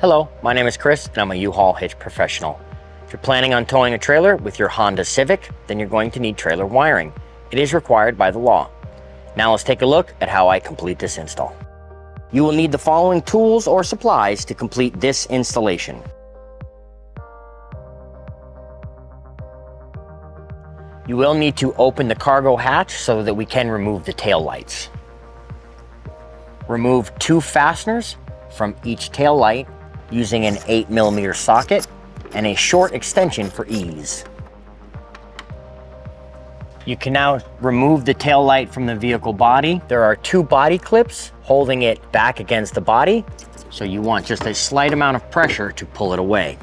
Hello, my name is Chris and I'm a U-Haul hitch professional. If you're planning on towing a trailer with your Honda Civic, then you're going to need trailer wiring. It is required by the law. Now let's take a look at how I complete this install. You will need the following tools or supplies to complete this installation. You will need to open the cargo hatch so that we can remove the tail lights. Remove 2 fasteners from each tail light using an 8mm socket and a short extension for ease. You can now remove the tail light from the vehicle body. There are 2 body clips holding it back against the body, so you want just a slight amount of pressure to pull it away.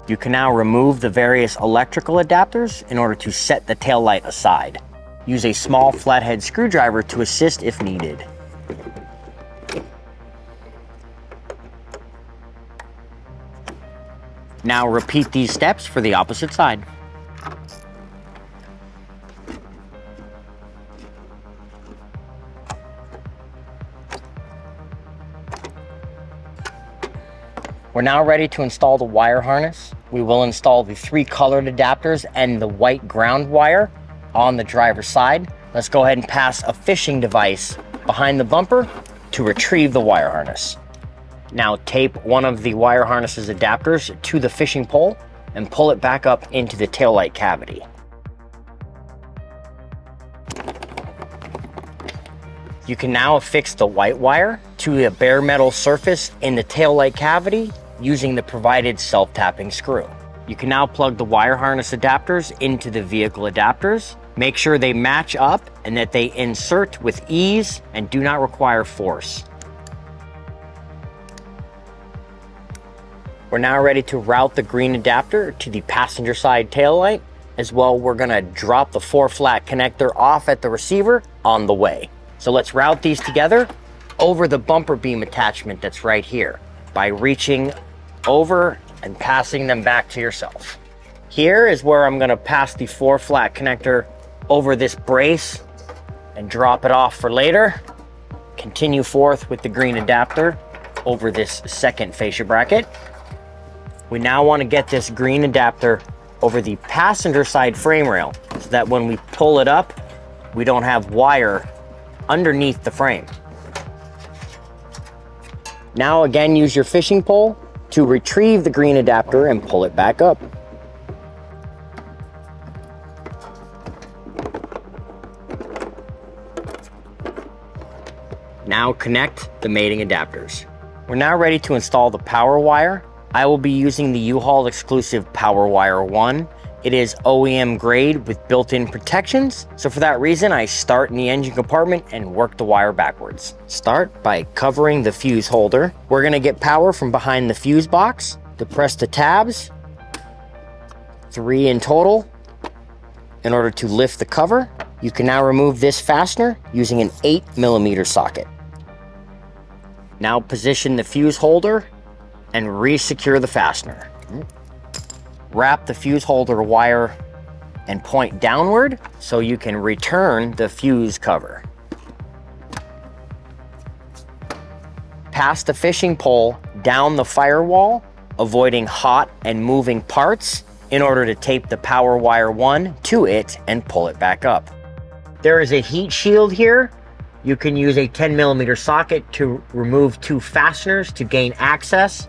You can now remove the various electrical adapters in order to set the tail light aside. Use a small flathead screwdriver to assist if needed. Now repeat these steps for the opposite side. We're now ready to install the wire harness. We will install the 3 colored adapters and the white ground wire on the driver's side. Let's go ahead and pass a fishing device behind the bumper to retrieve the wire harness. Now tape one of the wire harness's adapters to the fishing pole and pull it back up into the taillight cavity. You can now affix the white wire to a bare metal surface in the taillight cavity using the provided self-tapping screw. You can now plug the wire harness adapters into the vehicle adapters. Make sure they match up and that they insert with ease and do not require force. We're now ready to route the green adapter to the passenger side taillight. As well, we're gonna drop the 4-flat connector off at the receiver on the way. So let's route these together over the bumper beam attachment that's right here by reaching over and passing them back to yourself. Here is where I'm gonna pass the 4-flat connector over this brace and drop it off for later. Continue forth with the green adapter over this second fascia bracket. We now want to get this green adapter over the passenger side frame rail so that when we pull it up, we don't have wire underneath the frame. Now again, use your fishing pole to retrieve the green adapter and pull it back up. Now connect the mating adapters. We're now ready to install the power wire. I will be using the U-Haul exclusive Power Wire 1. It is OEM grade with built-in protections. So for that reason, I start in the engine compartment and work the wire backwards. Start by covering the fuse holder. We're gonna get power from behind the fuse box. Depress the tabs, 3 in total, in order to lift the cover. You can now remove this fastener using an 8mm socket. Now position the fuse holder and re-secure the fastener. Wrap the fuse holder wire and point downward so you can return the fuse cover. Pass the fishing pole down the firewall, avoiding hot and moving parts in order to tape the Power Wire 1 to it and pull it back up. There is a heat shield here. You can use a 10mm socket to remove 2 fasteners to gain access,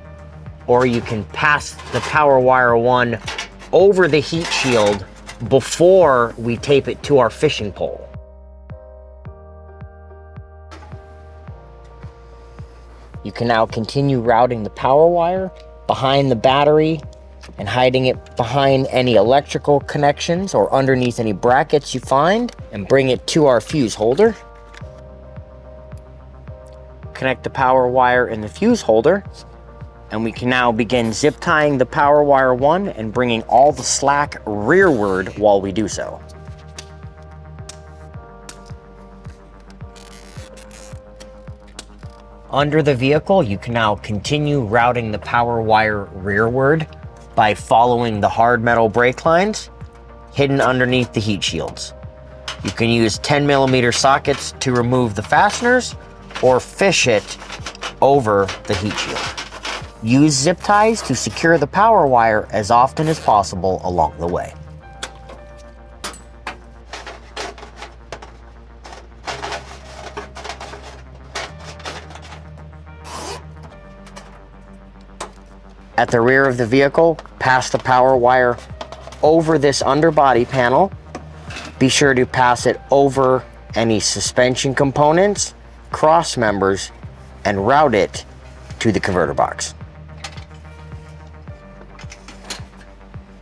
or you can pass the Power Wire 1 over the heat shield before we tape it to our fishing pole. You can now continue routing the power wire behind the battery and hiding it behind any electrical connections or underneath any brackets you find, and bring it to our fuse holder. Connect the power wire in the fuse holder, and we can now begin zip tying the Power Wire 1 and bringing all the slack rearward while we do so. Under the vehicle, you can now continue routing the power wire rearward by following the hard metal brake lines hidden underneath the heat shields. You can use 10mm sockets to remove the fasteners or fish it over the heat shield. Use zip ties to secure the power wire as often as possible along the way. At the rear of the vehicle, pass the power wire over this underbody panel. Be sure to pass it over any suspension components, cross members, and route it to the converter box.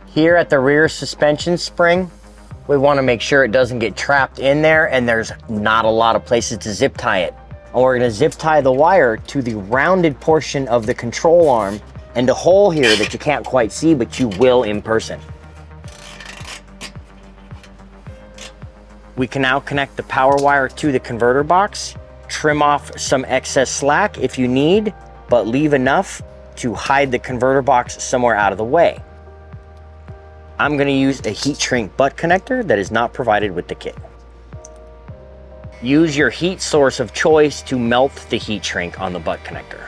Here at the rear suspension spring, we want to make sure it doesn't get trapped in there and there's not a lot of places to zip tie it. And we're going to zip tie the wire to the rounded portion of the control arm and a hole here that you can't quite see, but you will in person. We can now connect the power wire to the converter box, trim off some excess slack if you need, but leave enough to hide the converter box somewhere out of the way. I'm going to use a heat shrink butt connector that is not provided with the kit. Use your heat source of choice to melt the heat shrink on the butt connector.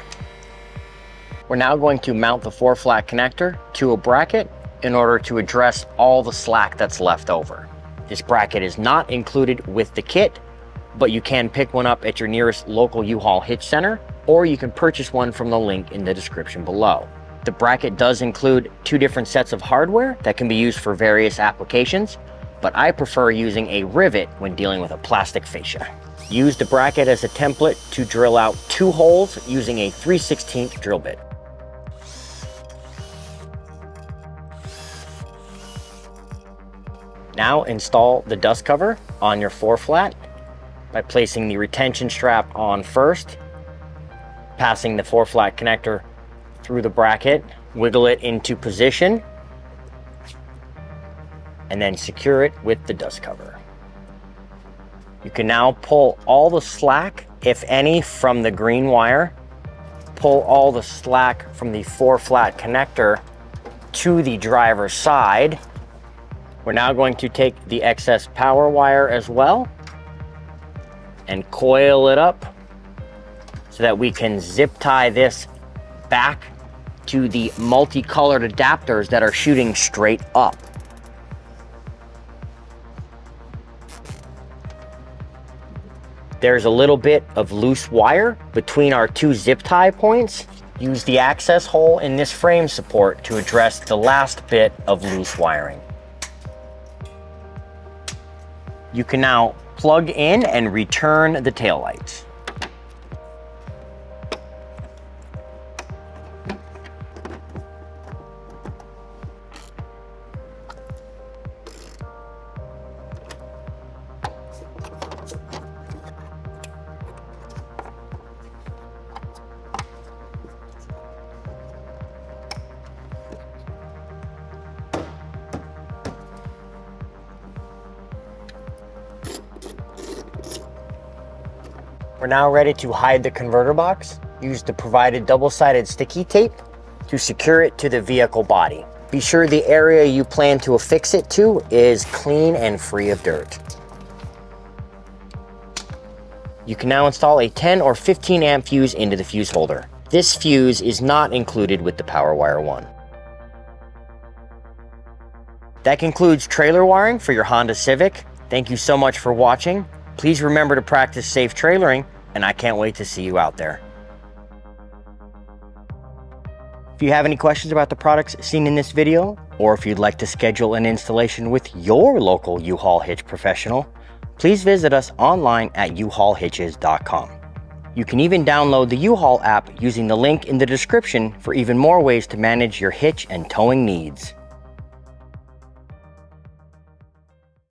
We're now going to mount the 4-flat connector to a bracket in order to address all the slack that's left over. This bracket is not included with the kit, but you can pick one up at your nearest local U-Haul hitch center, or you can purchase one from the link in the description below. The bracket does include 2 different sets of hardware that can be used for various applications, but I prefer using a rivet when dealing with a plastic fascia. Use the bracket as a template to drill out 2 holes using a 3/16 drill bit. Now install the dust cover on your 4-flat by placing the retention strap on first, passing the 4-flat connector through the bracket, wiggle it into position, and then secure it with the dust cover. You can now pull all the slack, if any, from the green wire, pull all the slack from the 4-flat connector to the driver's side. We're now going to take the excess power wire as well and coil it up so that we can zip tie this back to the multicolored adapters that are shooting straight up. There's a little bit of loose wire between our 2 zip tie points. Use the access hole in this frame support to address the last bit of loose wiring. You can now plug in and return the taillights. We're now ready to hide the converter box. Use the provided double-sided sticky tape to secure it to the vehicle body. Be sure the area you plan to affix it to is clean and free of dirt. You can now install a 10 or 15 amp fuse into the fuse holder. This fuse is not included with the PowerWire 1. That concludes trailer wiring for your Honda Civic. Thank you so much for watching. Please remember to practice safe trailering, and I can't wait to see you out there. If you have any questions about the products seen in this video, or if you'd like to schedule an installation with your local U-Haul hitch professional, please visit us online at uhaulhitches.com. You can even download the U-Haul app using the link in the description for even more ways to manage your hitch and towing needs.